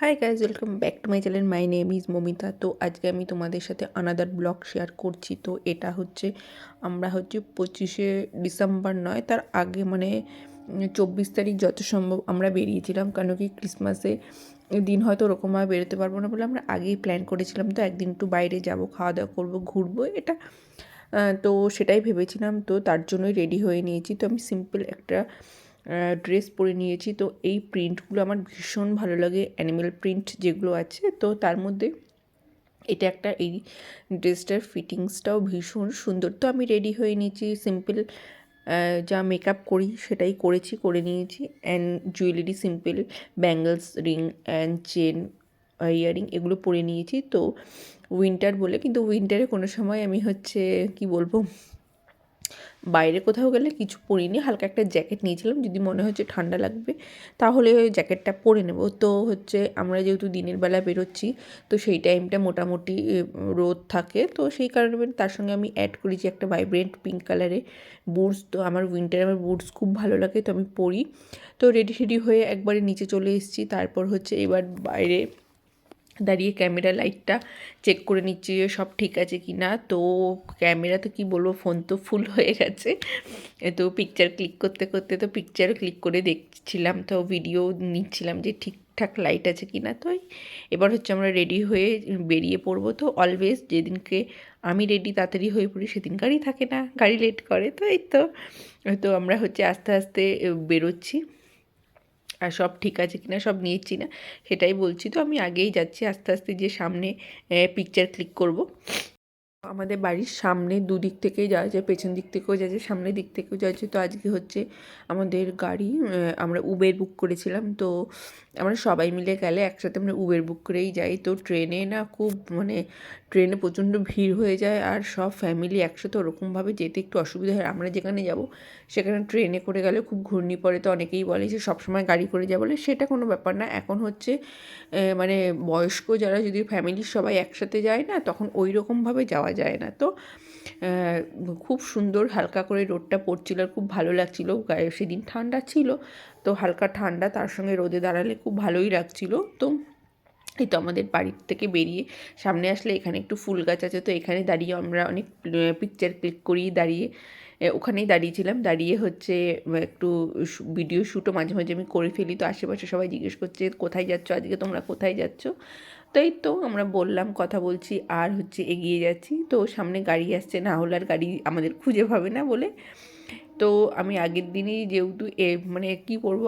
High guys, welcome back to my channel. My name is Momita. তো আজকে আমি তোমাদের সাথে আনাদার ব্লগ শেয়ার করছি। তো এটা হচ্ছে আমরা 25শে ডিসেম্বর নয়, তার আগে 24 তারিখ যত সম্ভব আমরা বেরিয়েছিলাম, কেন কি ক্রিসমাসে দিন হয়তো ওরকমভাবে বেরোতে পারবো না বলে আমরা আগেই প্ল্যান করেছিলাম। তো একদিন একটু বাইরে যাব, খাওয়া দাওয়া করবো, ঘুরবো, এটা তো সেটাই ভেবেছিলাম। তো তার জন্যই রেডি হয়ে নিয়েছি। তো আমি সিম্পল একটা ড্রেস পরে নিয়েছি। তো এই প্রিন্টগুলো আমার ভীষণ ভালো লাগে, অ্যানিমেল প্রিন্ট যেগুলো আছে। তো তার মধ্যে এটা একটা, এই ড্রেসটার ফিটিংসটাও ভীষণ সুন্দর। তো আমি রেডি হয়ে নিয়েছি, সিম্পল যা মেকআপ করি সেটাই করে নিয়েছি। And jewellery simple bangles, ring and chain, earring এগুলো পরে নিয়েছি। তো উইন্টার বলে, কিন্তু উইন্টারে কোনো সময় আমি কি বলবো, বাইরে কোথাও গেলে কিছু পরিনি, হালকা একটা জ্যাকেট নিয়েছিলাম, যদি মনে হচ্ছে ঠান্ডা লাগবে তাহলে ওই জ্যাকেটটা পরে নেব। তো আমরা যেহেতু দিনের বেলা বেরোচ্ছি, তো সেই টাইমটা মোটামুটি রোদ থাকে, তো সেই কারণে তার সঙ্গে আমি অ্যাড করেছি একটা ভাইব্রেন্ট পিঙ্ক কালারে বুটস। তো আমার বুটস খুব ভালো লাগে, তো আমি পরি। তো রেডি হয়ে একবারে নিচে চলে এসেছি। তারপর এবার বাইরে দাঁড়িয়ে ক্যামেরা লাইটটা চেক করে নিচ্ছি যে সব ঠিক আছে কি না। তো ক্যামেরা তো কী বলবো, ফোন তো ফুল হয়ে গেছে। তো পিকচার ক্লিক করতে করতে তো পিকচারও ক্লিক করে দেখছিলাম, তো ভিডিও নিচ্ছিলাম যে ঠিকঠাক লাইট আছে কি না। তো এবার আমরা রেডি হয়ে বেরিয়ে পড়বো। তো অলওয়েজ যেদিনকে আমি রেডি তাড়াতাড়ি হয়ে পড়ি, সেদিন গাড়ি থাকে না, গাড়ি লেট করে। তো এই তো তো আমরা আস্তে আস্তে বেরোচ্ছি, আর সব ঠিক আছে কিনা সব নিয়েছি না সেটাই বলছি। তো আমি আগেই যাচ্ছি আস্তে আস্তে, যে সামনে পিকচার ক্লিক করব। আমাদের বাড়ির সামনে দুদিক থেকেই যাওয়া যায়, পেছন দিক থেকেও যাচ্ছে, সামনের দিক থেকেও যাচ্ছে। তো আজকে আমাদের গাড়ি, আমরা উবের বুক করেছিলাম। তো আমরা সবাই মিলে গেলে একসাথে আমরা উবের বুক করেই যাই। তো ট্রেনে না খুব ট্রেনে প্রচণ্ড ভিড় হয়ে যায়, আর সব ফ্যামিলি একসাথে ওরকমভাবে যেতে একটু অসুবিধা হয়। আমরা যেখানে যাব সেখানে ট্রেনে করে গেলে খুব ঘূর্ণি পড়ে। তো অনেকেই বলে যে সবসময় গাড়ি করে যায়, বলে সেটা কোনো ব্যাপার না। এখন বয়স্ক যারা যদি ফ্যামিলির সবাই একসাথে যায় না, তখন ওই রকমভাবে যাওয়া যায় না। তো খুব সুন্দর হালকা করে রোদটা পড়ছিল, আর খুব ভালো লাগছিলো। সেদিন ঠান্ডা ছিল, তো হালকা ঠান্ডা, তার সঙ্গে রোদে দাঁড়ালে খুব ভালোই লাগছিল। তো এই তো আমাদের বাড়ির থেকে বেরিয়ে সামনে আসলে এখানে একটু ফুল গাছ আছে, তো এখানে দাঁড়িয়ে আমরা অনেক পিকচার ক্লিক করি। ওখানেই দাঁড়িয়েছিলাম, দাঁড়িয়ে একটু ভিডিও শ্যুটও মাঝে মাঝে আমি করে ফেলি। তো আশেপাশে সবাই জিজ্ঞেস করছে কোথায় যাচ্ছ আজকে, তোমরা কোথায় যাচ্ছ। তাই তো আমরা বললাম, কথা বলছি, আর এগিয়ে যাচ্ছি। তো সামনে গাড়ি আসছে, না হলে আর গাড়ি আমাদের খুঁজে পাবে না বলে। তো আমি আগের দিনই যেহেতু কী করবো,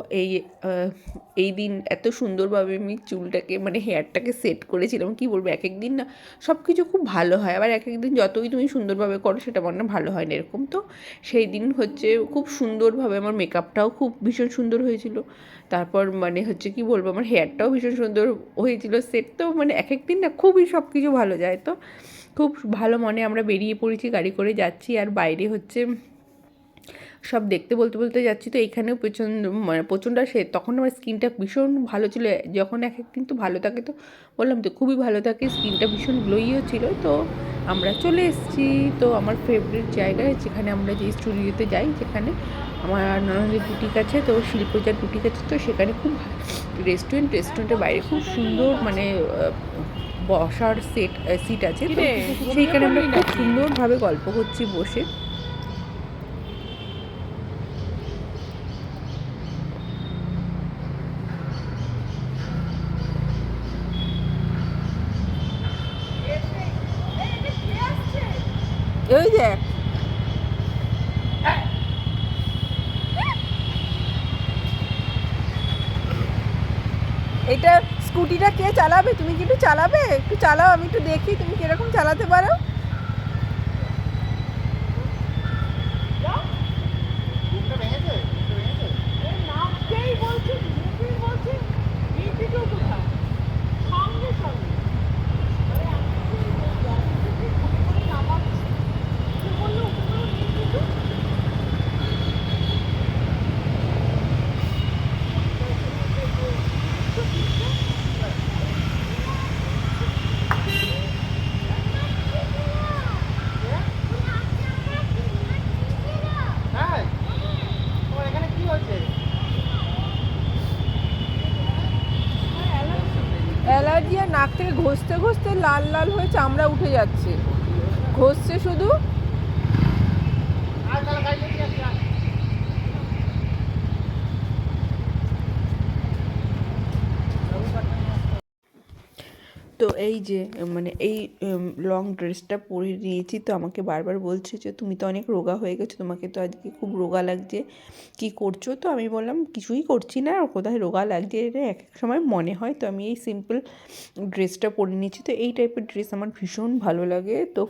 এই দিন এত সুন্দরভাবে আমি চুলটাকে হেয়ারটাকে সেট করেছিলাম। কী বলবো, এক এক দিন না সব কিছু খুব ভালো হয়, আবার এক এক দিন যতই তুমি সুন্দরভাবে করো সেটা ভালো হয় না, এরকম। তো সেই দিন খুব সুন্দরভাবে আমার মেকআপটাও খুব ভীষণ সুন্দর হয়েছিল। তারপর কী বলবো, আমার হেয়ারটাও ভীষণ সুন্দর হয়েছিল সেট। তো এক এক দিন না খুবই সব কিছু ভালো যায়। তো খুব ভালো মনে আমরা বেরিয়ে পড়েছি, গাড়ি করে যাচ্ছি, আর বাইরে সব দেখতে বলতে বলতে যাচ্ছি। তো এখানেও প্রচণ্ড সে তখন আমার স্কিনটা ভীষণ ভালো ছিল। যখন এক একদিন তো ভালো থাকে, তো বললাম তো খুবই ভালো থাকে, স্কিনটা ভীষণ গ্লোইও ছিল। তো আমরা চলে এসেছি তো আমার ফেভারিট জায়গায়, যেখানে আমরা যে স্টুডিওতে যাই, যেখানে আমার ননদের বুটিক আছে, তো শিল্পজার বুটিক আছে। তো সেখানে খুব রেস্টুরেন্টের বাইরে খুব সুন্দর বসার সিট আছে। তো সেইখানে আমরা খুব সুন্দরভাবে গল্প করছি বসে। ওই যে এটা স্কুটিটা কে চালাবে? তুমি কি একটু চালাবে? একটু চালাও, আমি একটু দেখি তুমি কিরকম চালাতে পারো। অ্যালার্জি আর নাক থেকে ঘষতে ঘষতে লাল লাল হয়ে চামড়া উঠে যাচ্ছে, ঘষছে শুধু। তো এই যে মানে এই লং ড্রেসটা পরে নিয়েছি, তো আমাকে বারবার বলছে যে তুমি তো অনেক রোগা হয়ে গেছো, তোমাকে তো আজকে খুব রোগা লাগছে, কি করছো? তো আমি বললাম কিছুই করছি না, কোথায় রোগা লাগছে, এটা এক এক সময় মনে হয়। তো আমি এই সিম্পল ড্রেসটা পরে নিয়েছি। তো এই টাইপের ড্রেস আমার ভীষণ ভালো লাগে। তো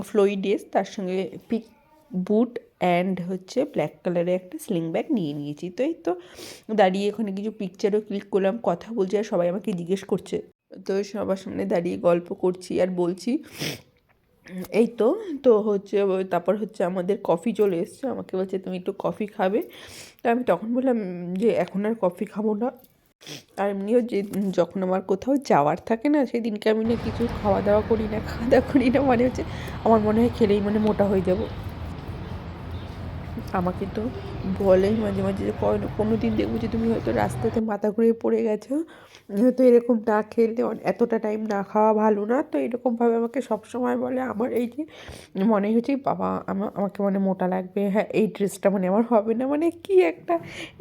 ফ্লোই ড্রেস, তার সঙ্গে পিক বুট অ্যান্ড হচ্ছে ব্ল্যাক কালারের একটা স্লিং ব্যাগ নিয়ে নিয়েছি। তো এই তো দাঁড়িয়ে ওখানে কিছু পিকচারও ক্লিক করলাম, কথা বলছি, আর সবাই আমাকে জিজ্ঞেস করছে। তো সবার সামনে দাঁড়িয়ে গল্প করছি আর বলছি। এই তো তো হচ্ছে তারপর হচ্ছে আমাদের কফি চলে এসছে, আমাকে বলছে তুমি একটু কফি খাবে? তো আমি তখন বললাম যে এখন আর কফি খাবো না। আর এমনিও যে যখন আমার কোথাও যাওয়ার থাকে না, সেদিনকে আমি না কিছু খাওয়া দাওয়া করি না, খাওয়া দাওয়া করি না, মানে হচ্ছে আমার মনে হয় খেলেই মানে মোটা হয়ে যাব। আমাকে তো বলেই মাঝে মাঝে যে কোনো দিন দেখবো যে তুমি হয়তো রাস্তাতে মাথা ঘুরে পড়ে গেছো, হয়তো এরকম না খেলে এতটা টাইম না খাওয়া ভালো না। তো এরকমভাবে আমাকে সবসময় বলে। আমার এই যে মনে হচ্ছে বাবা আমাকে মানে মোটা লাগবে, হ্যাঁ এই ড্রেসটা মানে আমার হবে না, মানে কি একটা,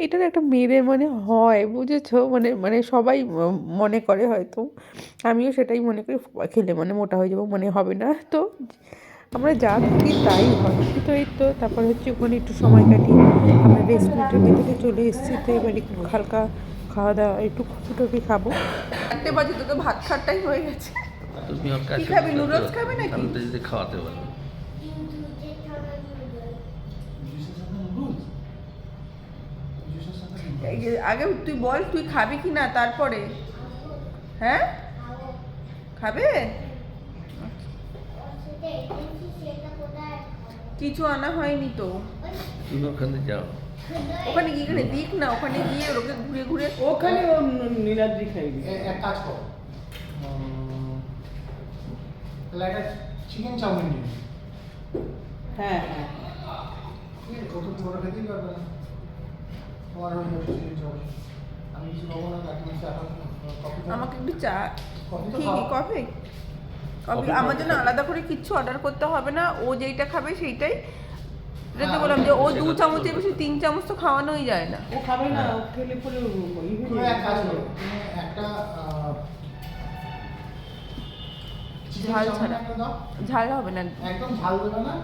এটার একটা মেয়েদের মানে হয়, বুঝেছো? মানে মানে সবাই মনে করে হয়তো, আমিও সেটাই মনে করি, খেলে মানে মোটা হয়ে যাবো, মানে হবে না। তো আমরা যা থাকি তাই হয়। তো এই তো তারপর হচ্ছে ওখানে একটু সময় কাটিয়ে আমরা রেস্টুরেন্টের ভেতরে চলে এসেছি। তো এবার একটু হালকা খাওয়া দাওয়া, একটু কফি টফি খাবো। 4টে বাজে, তো ভাত খাওয়ার টাইম হয়ে গেছে। তুমি ওর কাছে কি খাবি, নুডলস খাবে নাকি? তাহলে তো যদি খাওয়াতে পারো। আগে তুই বল তুই খাবি কি না, তারপরে। হ্যাঁ খাবে? কিছু আনা হয়নি তো। তুমি ওখানে যাও, ওখানে গিয়ে এখানে দিক না, ওখানে গিয়ে ওকে ঘুরে ঘুরে ওখানে ও নীলাদ্রি খাইবি। এক কাজ কর, তাহলে একটা চিকেন চাউমিন নিয়ে হ্যাঁ হ্যাঁ ঠিক আছে, ও তো পুরোটা খেতেই পারবে না, তোমার হয়ে যাবে চিকেন চাউমিন। আমি কিছু খাবো না, তাকে চা কফি আমাকে একটু চা, কফি তো কি খাও। কফি? কফি আমার জন্য আলাদা করে কিচ্ছু অর্ডার করতে হবে না, ও যেইটা খাবে সেইটাই। যেটা বললাম যে ও 2 চামচের বেশি 3 চামচ তো খাওয়ানোই যায় না। ও খাবে না, ও খেলে পরে তুমি এক কাজ করো, তুমি একটা ঝাল ঝাল ছাড়া। একটা দাও, ঝাল হবে না। একদম ঝাল দেবে না,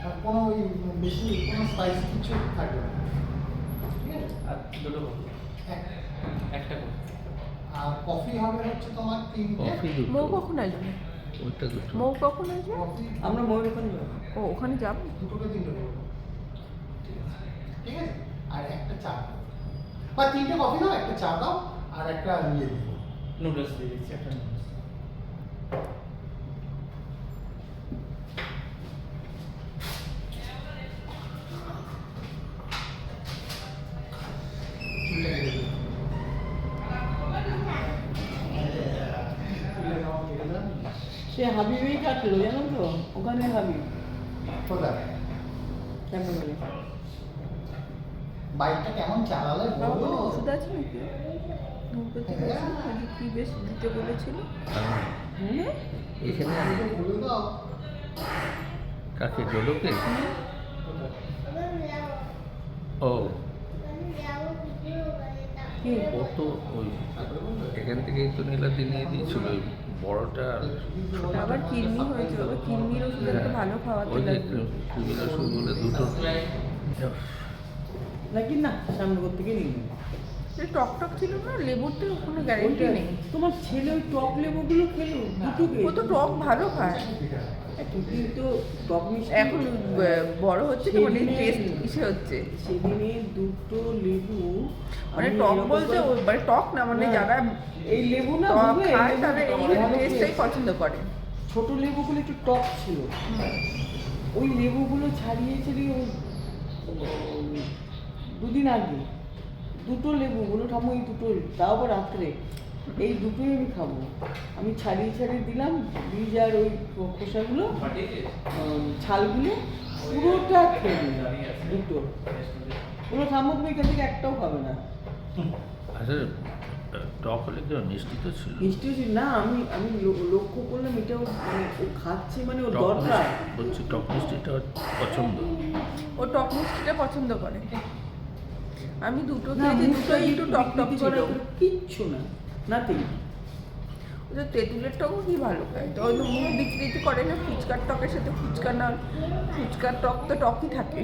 আর কোনো ওই বেশি কোনো স্পাইসি কিছু থাকবে না, ঠিক আছে? আর দুটো এক- একটা আর কফি হবে হচ্ছে তোমার 3টে। কফি দুটো, মৌ কখন আসবে? ওইটা দুটো। মৌ কখন আসবে? কফি আমরা ময়ূর ওখানে যাবো। ও ওখানে যাবো। দুটোকে 3টে দেবো, ঠিক আছে? আর একটা চা দাও, বা 3টে কফি দাও, একটা চা দাও, আর একটা ইয়ে দিও, নুডলস দিয়ে দিচ্ছি একটা। চুলটা কেটে দিও। চুলটা কেমন কেটে দাও? সে হাবিবেই কাটলো জানো তো, ওখানে হাবিব কোথায়? কেমন বলে বাইকটা কেমন চালালে বাবা বলো? কোনো ওষুধ আছে নাকি? হোমিওপ্যাথিক ওষুধ নাকি কি বেশ দিতে বলেছিল? হুম এখানে বাইকটা খুলে দাও। কাকে, ডোডোকে? ও কি ও তো ওই এখান থেকেই তো নীলাদি নিয়ে দিয়েছিল ওই বড়টা আর ছোটটা। আবার কিডনি হয়েছে, বাবা কিডনির ওষুধ একটু ভালো খাওয়াতে ওই যে লাগবে। ক্রিমিনাল ওষুধগুলো দুটো। নাকি না সামনে করতে গিয়ে নিয়ে নেবো। সে টক টক ছিল না, লেবুর তো কোনো গ্যারেন্টি নেই। তোমার ছেলে ওই টক লেবুগুলো খেলো দুটোকে, ও তো টক ভালো খায়, কিন্তু টক মিষ্টি এখন বড় হচ্ছে তো মানে টেস্ট ইসে হচ্ছে। সেদিনে দুটো লেবু মানে আমি টক এরকম বলতে করে- মানে টক না, মানে না, যারা এই লেবু না টক বুঝলে, খায় লেবু তারা এই ভালো টেস্টটাই খেয়েছে। পছন্দ করে। ছোট লেবুগুলো একটু টক ছিল, ওই লেবুগুলো ছাড়িয়েছিলি ওই দুদিন আগে দুটো লেবুগুলো ঠামো, এই দুটো তাও আবার রাত্রে, এই দুটোই আমি খাবো। আমি ছাড়িয়ে ছাড়িয়ে দিলাম বীজ আর ওই খোসাগুলো, ছালগুলো পুরোটা খেয়ে নিলাম দুটো। ওগুলো ঠাম্মা তুমি এখান থেকে একটাও খাবে না। আচ্ছা টক হলে কি মিষ্টি তো ছিল। মিষ্টি ছিল না, আমি লক্ষ্য করলাম এটাও মানে ও খাচ্ছে মানে ওর টক দরকার। মিষ্টি বলছি, টক মিষ্টিটা ওর পছন্দ। ও টক মিষ্টিটা পছন্দ করে। আমি দুটো না, খেয়েছি, মুখটা দুটোই একটু টক টক ছিল। কিচ্ছু না, নাথিং। ও যে তেঁতুলের টকও কি ভালো খায়, তো ওই মুখ বিক্রি করে না ফুচকার টকের সাথে, ফুচকা না ফুচকার টক তো টকই থাকে,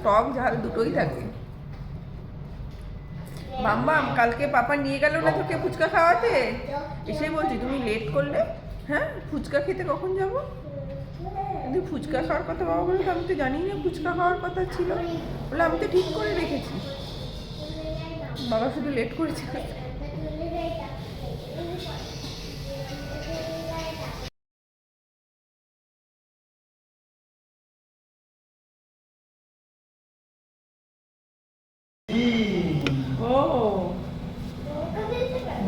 টক ঝাল দুটোই থাকে। মাম্মাম কালকে পাপা নিয়ে গেল না তোকে ফুচকা খাওয়াতে, এসেই বলছি তুমি লেট করলে, হ্যাঁ ফুচকা খেতে কখন যাবো? কিন্তু ফুচকা খাওয়ার কথা বাবা বললো, আমি তো জানি না ফুচকা খাওয়ার কথা ছিল, বলে আমি তো ঠিক করে রেখেছি। বাবা শুধু লেট করেছে। ও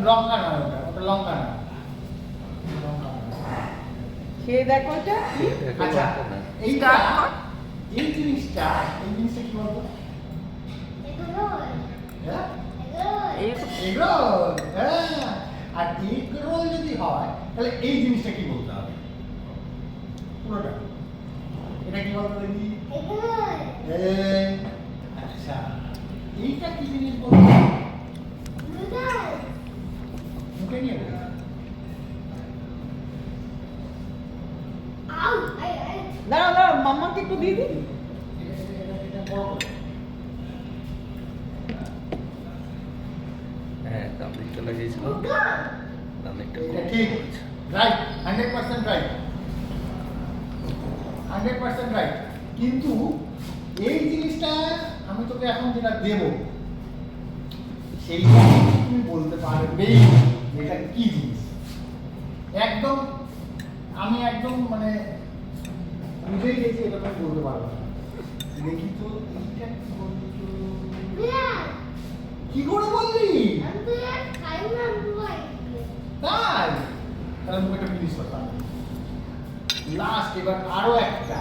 লঙ্কা নয়, ওটা লঙ্কা না। লঙ্কা নয়। খেয়ে দেখো এটা। আচ্ছা, এইটা এই জিনিসটা কি বলবো? হ্যাঁ? এগরোল, হ্যাঁ। আর এগরোল যদি হয় তাহলে এই জিনিসটা কি বলতে হবে? পুরোটা এটা কি বলতে হবে? আচ্ছা, এইটা কি জিনিস বলতে হবে? মুখে নিয়ে বলতে হবে। দাঁড়াও দাঁড়াও, মাম্মাকে একটু দিয়ে দিন। এটা বড় করে। হ্যাঁ, দাম দিকটা লাগিয়েছিল, দাম দিকটা এটা ঠিক, রাইট, 100% রাইট, 100% রাইট। কিন্তু এই জিনিসটা আমি তোকে এখন যেটা দেব সেইটা তুমি বলতে পারবেই এটা কি জিনিস। একদম আমি একদম মানে বুঝেই গেছি এটা তুমি বলতে পারবে না। দেখি তো এইটা কি বলতো, কি করে বললি? তাই তাহলে মুখে একটা ফিনিশ করতাম। লাস্ট এবার আরো একটা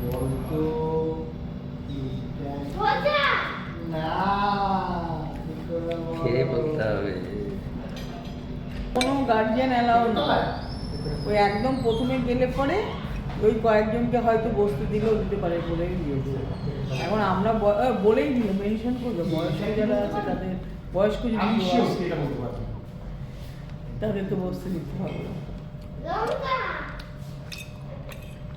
বলতো, এইটা না, কি করে বলবো? খেয়ে বলতে হবে। কোনো গার্জিয়ান অ্যালাউ নয়। ওই একদম প্রথমে গেলে পরে ওই কয়েকজনকে হয়তো বসতে দিলেও দিতে পারে, বলেই দিয়েছে। এখন আমরা বলেই দিল, মেনশন করবে বয়স্ক যারা আছে তাদের, বয়স্ক যদি আমি কেউ শিওর আসে, এটা বলতে পারছি না। তাদের তো বসতে দিতে হবে।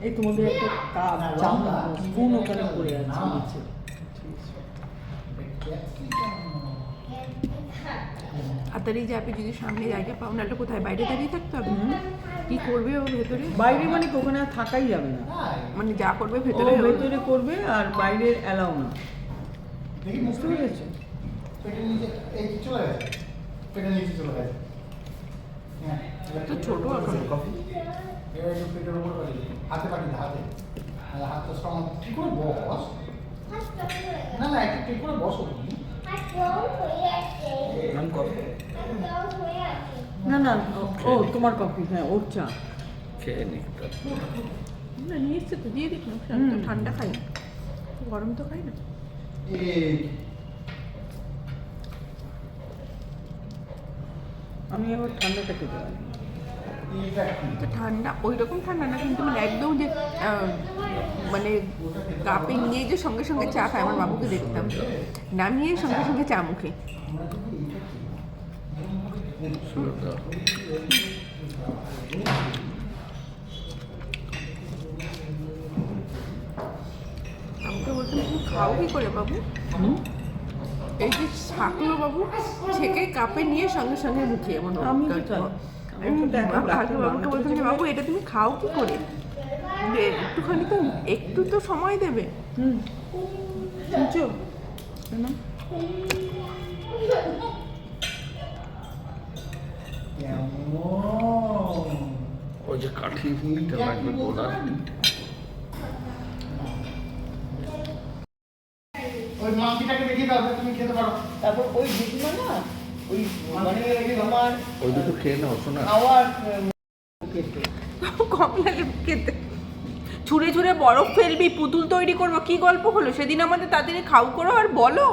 এই তোমাদের একটা কাপ চামচ স্পুন ওখানে পড়ে আছে নিচে। তাড়াতাড়ি যাবে, যদি সামনে জায়গা পাও, নাহলে কোথায় বাইরে দাঁড়িয়ে থাকতে হবে। কি করবে ওর ভেতরে? বাইরে মানে কি, ওখানে আর থাকাই যাবে না। তাই? মানে যা করবে ও ভেতরে ভেতরে করবে আর বাইরে অ্যালাউ না। দেখি বুঝতে পেরেছো? পেটের নিচে এই চলে গেছে, পেটের নিচে চলে গেছে। হ্যাঁ, তো ছোট এখন। এবার একটু পেটের উপর পাঠিয়ে দিই। হাতে পাঠিয়ে দে, হাতে। হাতটা স্ট্রং, ঠিক করে বস। না না, একটু ঠিক করে বসো তুমি। না না, ও তোমার কফি, হ্যাঁ ওর চা। খেয়ে নি না নিয়ে এসছে তো, দিয়ে দিক না, আমি তো ঠান্ডা খাই না, গরম তো খাই না। এই আমি আবার ঠান্ডাটা খেতে পারি। এইটা কি? তো ঠান্ডা ওই রকম ঠান্ডা না, কিন্তু মানে একদম যে মানে কাপে নিয়ে যে সঙ্গে সঙ্গে চা খায়, আমার বাবুকে দেখতাম, নামিয়ে সঙ্গে সঙ্গে চা মুখে। আমাকে বলতাম তুমি খাও কি করে বাবু? এই যে শাকলো বাবু ছেঁকে কাপে নিয়ে সঙ্গে সঙ্গে মুখে, এমন আমি তো খাই। আমি তো দেখো ডাক্তার বাবুকে বলতাম যে বাবু এটা তুমি খাও কি করে, একটুখানি তো একটু তো সময় দেবে। শুনছো না? ওই যে কাঠি একটা লাগবে গোলা। ওই মাংসটাকে দেখিয়ে দাও, তুমি খেতে পারো। তারপর ওই জেঠিমা না, ওই মানে আমার ওই দুটো খেয়ে নাও শোনা। খাওয়ার কম লাগে খেতে, ছুঁড়ে ছুঁড়ে বরফ ফেলবি, পুতুল তৈরি করবো, কি গল্প হলো সেদিন আমাদের তাদের খাও করো আর বলো,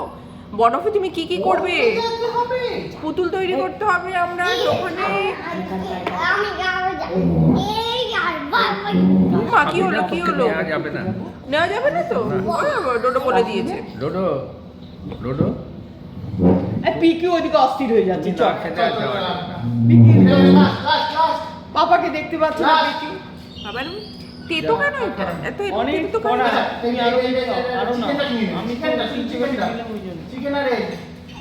বরফে তুমি কি কি করবে? যেতে হবে। পুতুল তৈরি করতে হবে আমরা ওখানে। মা কি হলো কি হলো? নেওয়া যাবে না। নেওয়া যাবে না তো? ডোডো বলে দিয়েছে। ডোডো ডোডো পিকি ওইদিকে অস্থির হয়ে যাচ্ছে তুমি চল না খেতে আর যাওয়া যাবে না। পিকি লাস্ট পাপাকে দেখতে পাচ্ছ না পিকি আবার তেতো কেন এটা? এত অনেক তেতো কেন? কড়া তুমি আরো আরো না চিকেনটা নিয়ে আমি তো চিকেনটা চিকেনটা দিলাম ওই জন্য চিকেন আর এগ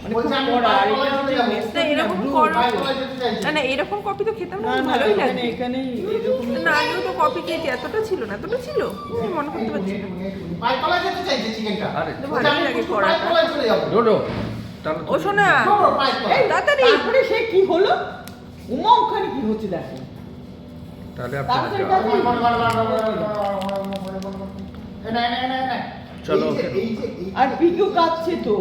মানে বলছি খুব আমি কড়া, আর পায়ে এটা চলে হচ্ছে যাবো। মেস- না এরকম করো। পায়ে তলায় যেতে চাইছি। না না এরকম কপি তো খেতাম না না, না ভালোই এখানে লাগে। এখানেই এরকম না আগেও তো কপি খেয়েছি, এতটা ছিল না, এতটা ছিল আমি মনে করতে পারছি না। পায়ে তলায় যেতে চাইছে চিকেনটা আরে তো বলছি ভালোই আমি লাগে একটু কড়াটা। পায়ে তলায় চলে যাবো। ডোডো তাহলে ও শোনা বড় পায়ে তলায়। এই তাড়াতাড়ি। তারপরে সে কি হলো উমা ওখানে কি হচ্ছে দেখো তাহলে আপনারা তাড়াতাড়ি যাও। চলো, এই যে- ওকে। এই যে এই- আর পিকিও কাঁদছে তো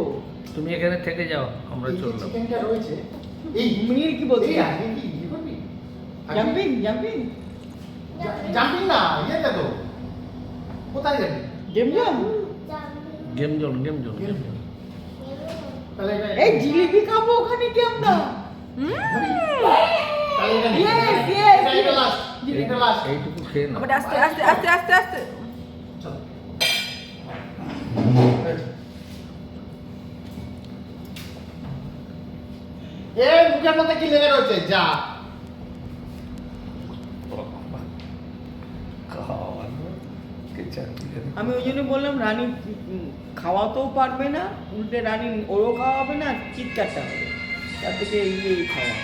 তুমি এখানে থেকে যাও, আমরা এই যে চললাম। চিকেনটা রয়েছে এই মিনির কি বলছে এই আগে কি ইয়ে করবি? জাম্পিং জাম্পিং জাম্পিং না ইয়েতে তো কোথায় যাবি? Game jam game zone game zone game zone. তাহলে এটা এই জিলিপি খাবো ওখানে কি আমরা তাহলে এটা নে। Yes, yes, এটা- এটা yes. last, এটা last। এইটুকু খেয়ে নাও। আবার আস্তে আস্তে আস্তে আস্তে আস্তে। চলো। এই মুখের মধ্যে কি লেগে রয়েছে যা আমি ওই জন্য বললাম রানী খাওয়াতেও পারবে না উল্টে রানী ওরও খাওয়াবে না চিৎকারটা হবে তার থেকে এই খাওয়া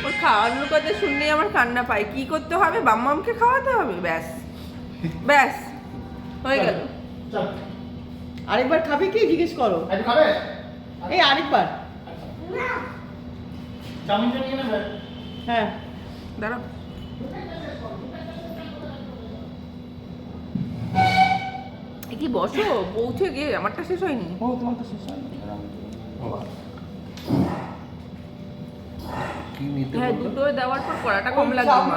ওর খাওয়ানোর কথা শুনলেই আমার কান্না পায়। কি করতে হবে? বাম্মামকে খাওয়াতে হবে, ব্যাস ব্যাস হয়ে গেল। চল আরেকবার খাবে কি জিজ্ঞেস করো একটু খাবে এই আরেকবার চাউমিনটা নিয়ে নেবে হ্যাঁ দাঁড়াও এ কি বসো, পৌঁছে গিয়ে আমারটা শেষ হয়নি। ও তোমার তো শেষ হয়নি কি নিতে হ্যাঁ বললো? দুটো দেওয়ার পর কড়াটা কম লাগবে মা।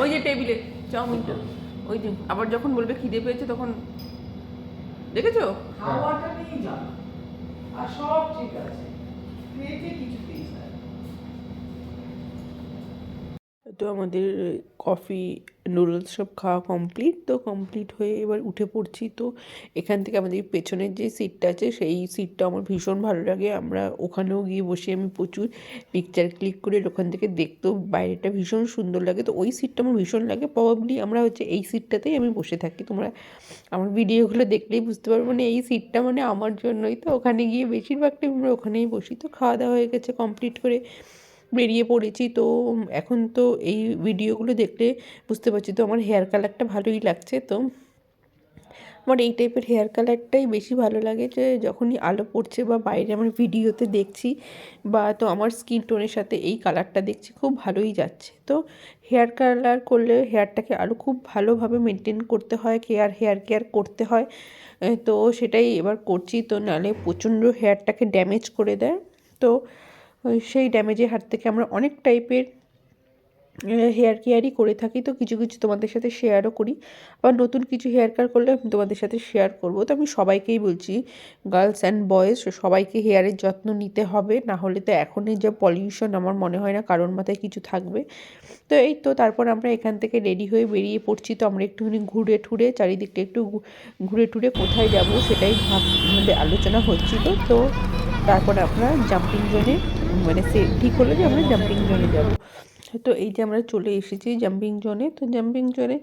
ওই যে টেবিলে চাউমিনটা, ওই যে আবার যখন বলবে খিদে পেয়েছে তখন, দেখেছো? খাওয়াটা নিয়ে যান আর সব ঠিক আছে পেটে কিছুতেই না তো আমাদের কফি নুডলস সব খাওয়া কমপ্লিট, তো কমপ্লিট হয়ে এবার উঠে পড়ছি। তো এখান থেকে আমাদের পেছনের যে সিটটা আছে সেই সিটটা আমার ভীষণ ভালো লাগে। আমরা ওখানেও গিয়ে বসে আমি প্রচুর পিকচার ক্লিক করে ওখান থেকে দেখতেও বাইরেটা ভীষণ সুন্দর লাগে। তো ওই সিটটা আমার ভীষণ লাগে, প্রবাবলি আমরা হচ্ছে এই সিটটাতেই আমি বসে থাকি। তোমরা আমার ভিডিওগুলো দেখলেই বুঝতে পারবো, মানে এই সিটটা মানে আমার জন্যই। তো ওখানে গিয়ে বেশিরভাগ টাইম আমরা ওখানেই বসি। তো খাওয়া দাওয়া হয়ে গেছে, কমপ্লিট করে বেরিয়ে পড়েছি। তো এখন তো এই ভিডিওগুলো দেখলে বুঝতে পারছি তো আমার হেয়ার কালারটা ভালোই লাগছে। তো আমার এই টাইপের হেয়ার কালারটাই বেশি ভালো লাগে, যে যখনই আলো পড়ছে বা বাইরে আমার ভিডিওতে দেখছি বা তো আমার স্কিন টোনের সাথে এই কালারটা দেখছি খুব ভালোই যাচ্ছে। তো হেয়ার কালার করলে হেয়ারটাকে আরও খুব ভালোভাবে মেনটেন করতে হয়, হেয়ার কেয়ার করতে হয়। তো সেটাই এবার করছি। তো নাহলে প্রচণ্ড হেয়ারটাকে ড্যামেজ করে দেয়। তো সেই ড্যামেজের হাত থেকে আমরা অনেক টাইপের হেয়ার কেয়ারই করে থাকি। তো কিছু কিছু তোমাদের সাথে শেয়ারও করি, আবার নতুন কিছু হেয়ার কেয়ার করলে আমি তোমাদের সাথে শেয়ার করব। তো আমি সবাইকেই বলছি, গার্লস অ্যান্ড বয়েজ সবাইকে হেয়ারের যত্ন নিতে হবে, না হলে তো এখনই যে পলিউশন আমার মনে হয় না কারোর মাথায় কিছু থাকবে। তো এই তো তারপর আমরা এখান থেকে রেডি হয়ে বেরিয়ে পড়ছি। তো আমরা একটুখানি ঘুরে ঠুরে চারিদিকটা একটু ঘুরে টুরে কোথায় যাব সেটাই আলোচনা হচ্ছিল। তো তারপর আমরা জাম্পিং জোনে মানে সে ঠিক হলো যে আমরা জাম্পিং জোনে যাব। তো এই যে আমরা চলে এসেছি জাম্পিং জোনে। তো জাম্পিং জোনে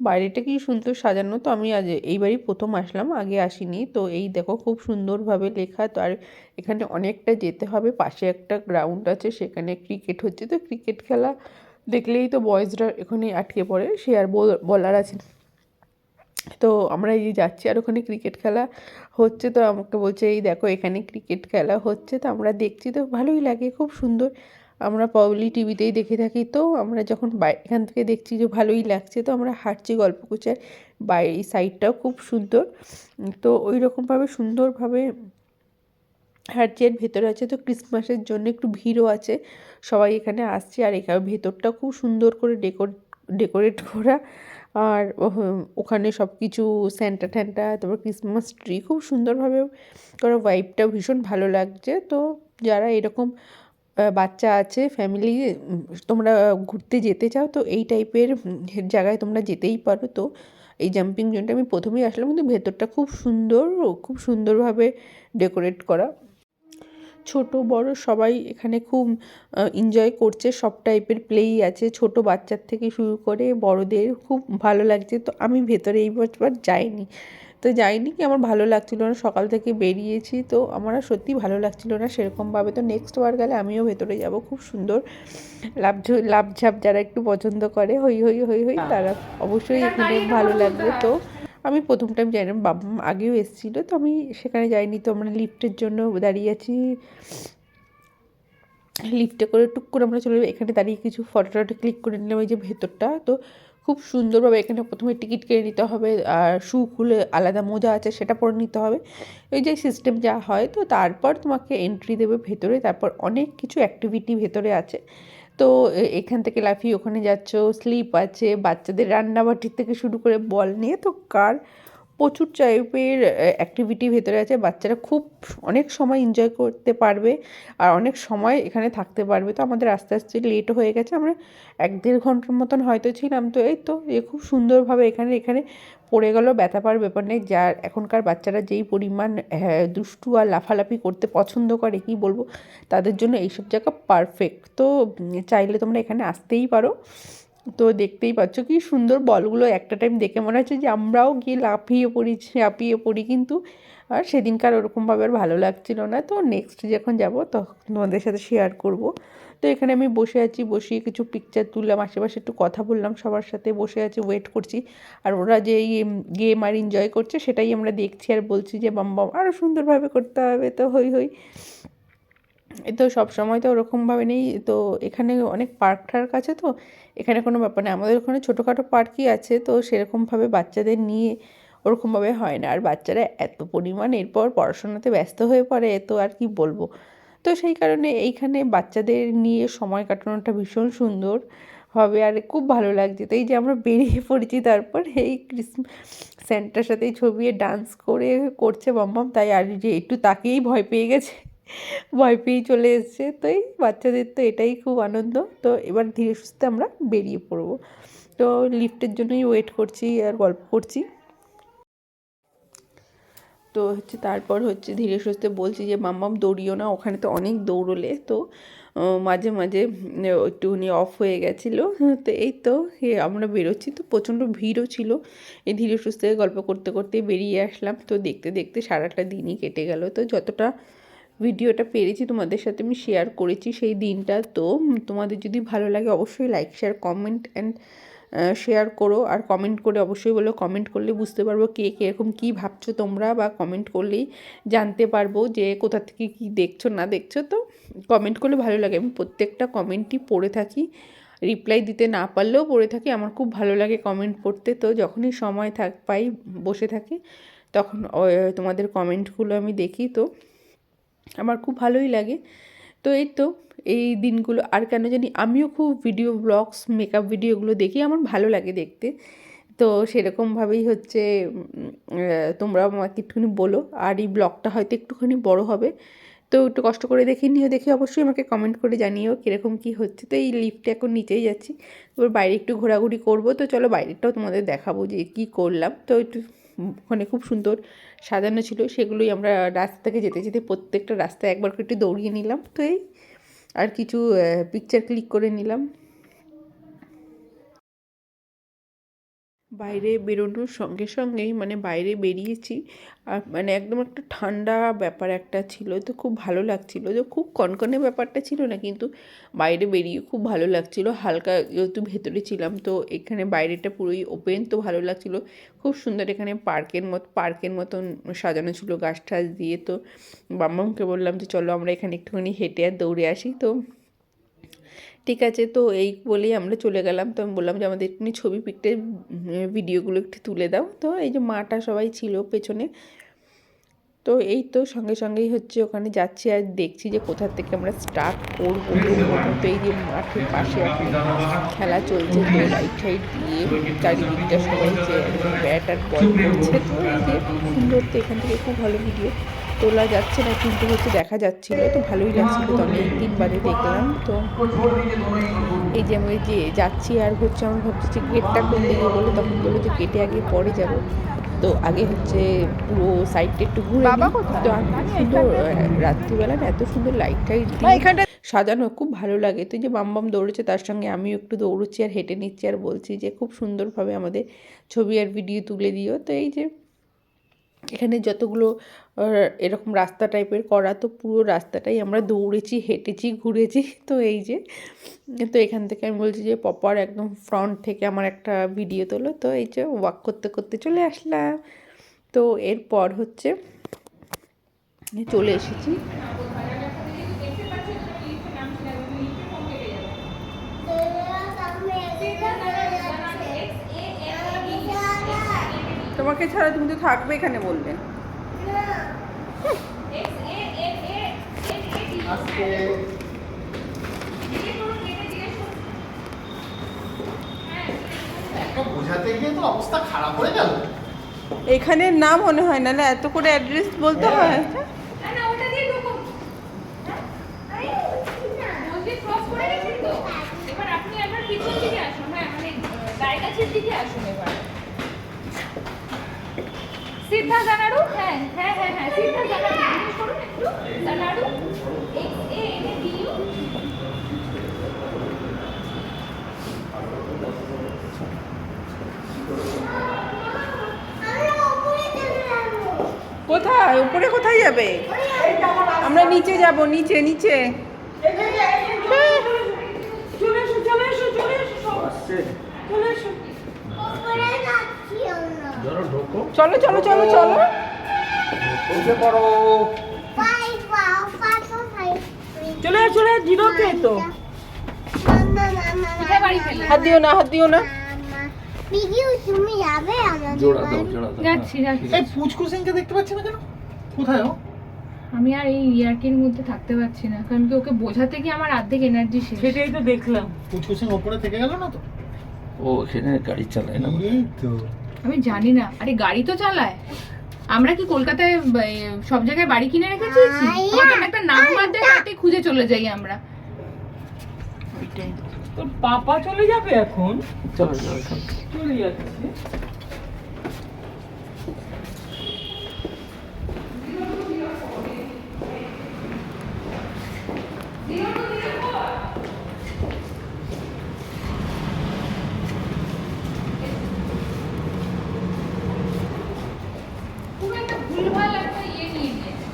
বাইরেটা কি সুন্দর সাজানো। তো আমি আজ এইবারই প্রথম আসলাম, আগে আসিনি। তো এই দেখো খুব সুন্দরভাবে লেখা। তো আর এখানে অনেকটা যেতে হবে, পাশে একটা গ্রাউন্ড আছে, সেখানে ক্রিকেট হচ্ছে। তো ক্রিকেট খেলা দেখলেই তো বয়েজরা এখানে আটকে পড়ে, সে আর বলার আছে। তো আমরা এই যে যাচ্ছি আর ওখানে ক্রিকেট খেলা হচ্ছে। তো আমাকে বলছে এই দেখো এখানে ক্রিকেট খেলা হচ্ছে। তো আমরা দেখছি, তো ভালোই লাগে, খুব সুন্দর। আমরা প্রবাবলি টিভিতেই দেখে থাকি। তো আমরা যখন এখান থেকে দেখছি যে ভালোই লাগছে, তো আমরা হাঁটছি গল্প করছি। আর এই সাইডটাও খুব সুন্দর। তো ওই রকমভাবে সুন্দরভাবে হাঁটছি। আর ভেতরে আছে তো ক্রিসমাসের জন্য একটু ভিড়ও আছে, সবাই এখানে আসছে। আর এখানে ভেতরটা খুব সুন্দর করে ডেকোরেট করা। আর ওখানে সব কিছু স্যান্টা ট্যান্টা, তারপর ক্রিসমাস ট্রি খুব সুন্দরভাবে করা, ভাইবটা ভীষণ ভালো লাগছে। তো যারা এরকম বাচ্চা আছে ফ্যামিলি, তোমরা ঘুরতে যেতে চাও তো এই টাইপের জায়গায় তোমরা যেতেই পারো। তো এই জাম্পিং জোনটা আমি প্রথমেই আসলাম, কিন্তু ভেতরটা খুব সুন্দর, খুব সুন্দরভাবে ডেকোরেট করা। ছোট বড় সবাই এখানে খুব এনজয় করছে, সব টাইপের প্লেই আছে, ছোট বাচ্চার থেকে শুরু করে বড়দের খুব ভালো লাগছে। তো আমি ভেতরে এই বছর যাইনি কি আমার ভালো লাগছিল না, সকাল থেকে বেরিয়েছি তো আমার আর সত্যিই ভালো লাগছিল না সেরকমভাবে। তো নেক্সট বার গেলে আমিও ভেতরে যাব। খুব সুন্দর লাফঝাপ যারা একটু পছন্দ করে, হই হই হই হই, তারা অবশ্যই এখানে ভালো লাগবে। তো আমি প্রথম টাইম যাই না, বাবা আগেও এসেছিলো, তো আমি সেখানে যাইনি। তো আমরা লিফটের জন্য দাঁড়িয়ে আছি, লিফটে করে টুক করে আমরা চলে যাবো। এখানে দাঁড়িয়ে কিছু ফটো টটো ক্লিক করে নিলাম। এই যে ভেতরটা তো খুব সুন্দরভাবে, এখানে প্রথমে টিকিট কেটে নিতে হবে, আর শু খুলে আলাদা মোজা আছে সেটা পরে নিতে হবে, এই যে সিস্টেম যা হয়। তো তারপর তোমাকে এন্ট্রি দেবে ভেতরে, তারপর অনেক কিছু অ্যাক্টিভিটি ভেতরে আছে। তো এখান থেকে লাফিয়ে ওখানে যাচ্ছ, স্লিপ আছে, বাচ্চাদের রান্নাবাটির থেকে শুরু করে বল নিয়ে তো প্রচুর টাইপের অ্যাক্টিভিটি ভেতরে আছে। বাচ্চারা খুব অনেক সময় এনজয় করতে পারবে আর অনেক সময় এখানে থাকতে পারবে। তো আমাদের আস্তে আস্তে লেটও হয়ে গেছে, আমরা 1-1.5 ঘন্টার মতন হয়তো ছিলাম। তো এই তো খুব সুন্দরভাবে এখানে পড়ে গেলেও ব্যথা পাওয়ার ব্যাপার নেই। যার এখনকার বাচ্চারা যেই পরিমাণ দুষ্টু আর লাফালাফি করতে পছন্দ করে কি বলবো, তাদের জন্য এইসব জায়গা পারফেক্ট। তো চাইলে তোমরা এখানে আসতেই পারো। তো দেখতেই পাচ্ছ কি সুন্দর বলগুলো, একটা টাইম দেখে মনে হচ্ছে যে আমরাও গিয়ে ঝাঁপিয়ে পড়ি, কিন্তু আর সেদিনকার ওরকমভাবে আর ভালো লাগছিল না। তো নেক্সট যখন যাব তখন তোমাদের সাথে শেয়ার করব। তো এখানে আমি বসে আছি, বসিয়ে কিছু পিকচার তুললাম, আশেপাশে একটু কথা বললাম, সবার সাথে বসে আছি, ওয়েট করছি। আর ওরা যে গেম আর এনজয় করছে সেটাই আমরা দেখছি আর বলছি যে বাম আরও সুন্দরভাবে করতে হবে। তো হই হই, এ তো সবসময় তো ওরকমভাবে নেই। তো এখানে অনেক পার্ক ঠার্ক আছে, তো এখানে কোনো ব্যাপার নেই। আমাদের ওখানে ছোটোখাটো পার্কই আছে, তো সেরকমভাবে বাচ্চাদের নিয়ে ওরকমভাবে হয় না। আর বাচ্চারা এত পরিমাণ এরপর পড়াশোনাতে ব্যস্ত হয়ে পড়ে, তো আর কি বলবো। তো সেই কারণে এইখানে বাচ্চাদের নিয়ে সময় কাটানোটা ভীষণ সুন্দর হবে আর খুব ভালো লাগছে। তো এই যে আমরা বেরিয়ে পড়েছি, তারপর এই স্যান্টার সাথে ছবি ডান্স করছে বাম্বাম, তাই আর যে একটু তাকেই ভয় পেয়ে গেছে, ভয় পেয়েই চলে এসছে। তো এই বাচ্চাদের তো এটাই খুব আনন্দ। তো এবার ধীরে সুস্থে আমরা বেরিয়ে পড়বো। তো লিফটের জন্যই ওয়েট করছি আর গল্প করছি। তো তারপর ধীরে সুস্থে বলছি যে মাম্মাম দৌড়িও না, ওখানে তো অনেক দৌড়লে। তো মাঝে মাঝে একটুখানি অফ হয়ে গেছিলো। তো এই তো আমরা বেরোচ্ছি, তো প্রচণ্ড ভিড়ও ছিল। এই ধীরে সুস্থে গল্প করতে করতে বেরিয়ে আসলাম। তো দেখতে দেখতে সারাটা দিনই কেটে গেল। তো যতটা ভিডিওটা পেরেছি তোমাদের সাথে আমি শেয়ার করেছি সেই দিনটা। তো তোমাদের যদি ভালো লাগে অবশ্যই লাইক শেয়ার কমেন্ট শেয়ার করো, আর কমেন্ট করে অবশ্যই বলো। কমেন্ট করলে বুঝতে পারবো কে কীরকম কী ভাবছো তোমরা, বা কমেন্ট করলেই জানতে পারবো যে কোথা থেকে কী দেখছো না দেখছো। তো কমেন্ট করলে ভালো লাগে, আমি প্রত্যেকটা কমেন্টই পড়ে থাকি, রিপ্লাই দিতে না পারলেও পড়ে থাকি। আমার খুব ভালো লাগে কমেন্ট পড়তে। তো যখনই সময় পাই বসে থাকি তখন তোমাদের কমেন্টগুলো আমি দেখি, তো আমার খুব ভালোই লাগে। তো এই তো এই দিনগুলো, আর কেন জানি আমিও খুব ব্লগস মেকআপ ভিডিওগুলো দেখি, আমার ভালো লাগে দেখতে। তো সেরকমভাবেই তোমরাও আমাকে একটুখানি বলো। আর এই ব্লগটা হয়তো একটুখানি বড় হবে, তো একটু কষ্ট করে দেখে অবশ্যই আমাকে কমেন্ট করে জানিও কীরকম কী হচ্ছে। তো এই লিফটে এখন নিচেই যাচ্ছি, এবার বাইরে একটু ঘোরাঘুরি করবো। তো চলো বাইরেটাও তোমাদের দেখাবো যে কী করলাম। তো একটু ওখানে খুব সুন্দর সাজানো ছিল, সেগুলোই আমরা রাস্তা থেকে যেতে যেতে প্রত্যেকটা রাস্তায় একবার করে একটু দৌড়িয়ে নিলাম। তো এই আর কিছু পিকচার ক্লিক করে নিলাম। বাইরে বেরোনোর সঙ্গে সঙ্গেই বাইরে বেরিয়েছি, আর একদম একটা ঠান্ডা ব্যাপার একটা ছিল, তো খুব ভালো লাগছিলো। তো খুব কনকনে ব্যাপারটা ছিল না, কিন্তু বাইরে বেরিয়ে খুব ভালো লাগছিলো। হালকা যেহেতু ভেতরে ছিলাম, তো এখানে বাইরেটা পুরোই ওপেন, তো ভালো লাগছিলো। খুব সুন্দর এখানে পার্কের মতন সাজানো ছিল গাছ টাছ দিয়ে। তো বাম্মামকে বললাম যে চলো আমরা এখানে একটুখানি হেঁটে আর দৌড়ে আসি। তো ঠিক আছে, তো এই বলেই আমরা চলে গেলাম। তো আমি বললাম যে আমাদের একটুখানি ছবি ভিডিওগুলো একটু তুলে দাও। তো এই যে মাটা সবাই ছিল পেছনে, তো এই তো সঙ্গে সঙ্গেই হচ্ছে ওখানে যাচ্ছি আর দেখছি যে কোথা থেকে আমরা স্টার্ট করবো। তো এই যে মাঠের পাশে এখন খেলা চলছে, তো লাইট টাইট দিয়ে চারিদিকটা সবাই যে একদম ব্যাট আর বল করছে। তো এই যে খুব সুন্দর, তো এখান থেকে খুব ভালো ভিডিও তোলা যাচ্ছে না কিন্তু হচ্ছে দেখা যাচ্ছিলো, তো ভালোই লাগছিলো। তো অনেক দিন বাদে দেখলাম। তো এই যে আমি যে যাচ্ছি আর হচ্ছে আমার ভাবছি যে গেটটা কোন দিকে বলে, তখন বললো যে গেটে আগে পরে যাব। তো আগে হচ্ছে পুরো সাইডটা একটু ঘুরে নিই। তো আর খুব সুন্দর রাত্রিবেলা না এত সুন্দর লাইট টাইট দিয়ে সাজানো, খুব ভালো লাগে। তো এই যে বাম দৌড়েছে, তার সঙ্গে আমিও একটু দৌড়চ্ছি আর হেঁটে নিচ্ছি আর বলছি যে খুব সুন্দরভাবে আমাদের ছবি আর ভিডিও তুলে দিও। তো এই যে এখানে যতগুলো এরকম রাস্তা টাইপের করা, তো পুরো রাস্তাটাই আমরা দৌড়েছি, হেঁটেছি, ঘুরেছি। তো এই যে তো এখান থেকে আমি বলছি যে প্রপার একদম ফ্রন্ট থেকে আমার একটা ভিডিও তোলো। তো এই যে ওয়াক করতে করতে চলে আসলাম। তো এরপর হচ্ছে চলে এসেছি তোমাকে ছাড়া, তুমি তো থাকবে এখানে বললে। আজকে একটা বোঝাতে গিয়ে তো অবস্থা খারাপ হয়ে গেল। এখানের নাম মনে হয় না, এত করে অ্যাড্রেস বলতে হয়। সিদ্ধা জানাড়ু, হ্যাঁ হ্যাঁ হ্যাঁ হ্যাঁ সিদ্ধা জানাড়ু জিজ্ঞেস করুন একটু। জানাড়ু XANADU। কোথায় উপরে, কোথায় যাবে? আমরা নিচে যাব, নিচে নিচে। চলে এসো চলে এসো চলে এসো সব চলে এসো। চলো চলো চলো চলো। উঠে পড়ো। চলে এসো চলে জিরোকে তো কোথায় বাড়ি ফেলে? হাত দিও না, হাত দিও না। তুমি যাবে আমাদের জোড়া দাও, বাড়ি? জোড়া দাও। যাচ্ছি যাচ্ছি। এই পুচকু সিংকে দেখতে পাচ্ছি না কেন? কোথায় ও? আমি আর এই ইয়ার্কির মধ্যে থাকতে পারছি না, কারণ কি ওকে বোঝাতে গিয়ে আমার অর্ধেক এনার্জি শেষ। সেটাই তো দেখলাম। পুচকু সিং ওপরে থেকে গেল না তো? ও এখানে গাড়ি চালায় না। এই তো। আমি জানি না, আরে গাড়ি তো চালায়। আমরা কি কলকাতায় সব জায়গায় বাড়ি কিনে রেখেছি? আমাকে একটা নাম মারতে হাতে খুঁজে চলে যাই আমরা। তোর পাপা চলে যাবে এখন? চলো চলো চলো। চলে যাচ্ছে। পুরো একটা ভুলভাল একটা ইয়ে নিয়ে নিয়েছে।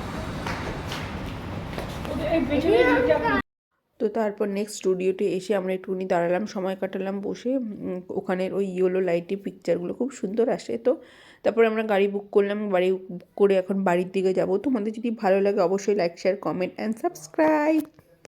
এই পেছনে দিকটা তো তারপর নেক্সট স্টুডিওতে এসে আমরা একটুখানি দাঁড়ালাম, সময় কাটালাম বসে। ওখানের ওই ইয়েলো লাইটে পিকচারগুলো খুব সুন্দর আসে। তো তারপরে আমরা গাড়ি বুক করলাম, গাড়ি বুক করে এখন বাড়ির দিকে যাব। তোমাদের যদি ভালো লাগে অবশ্যই like, share, comment and subscribe.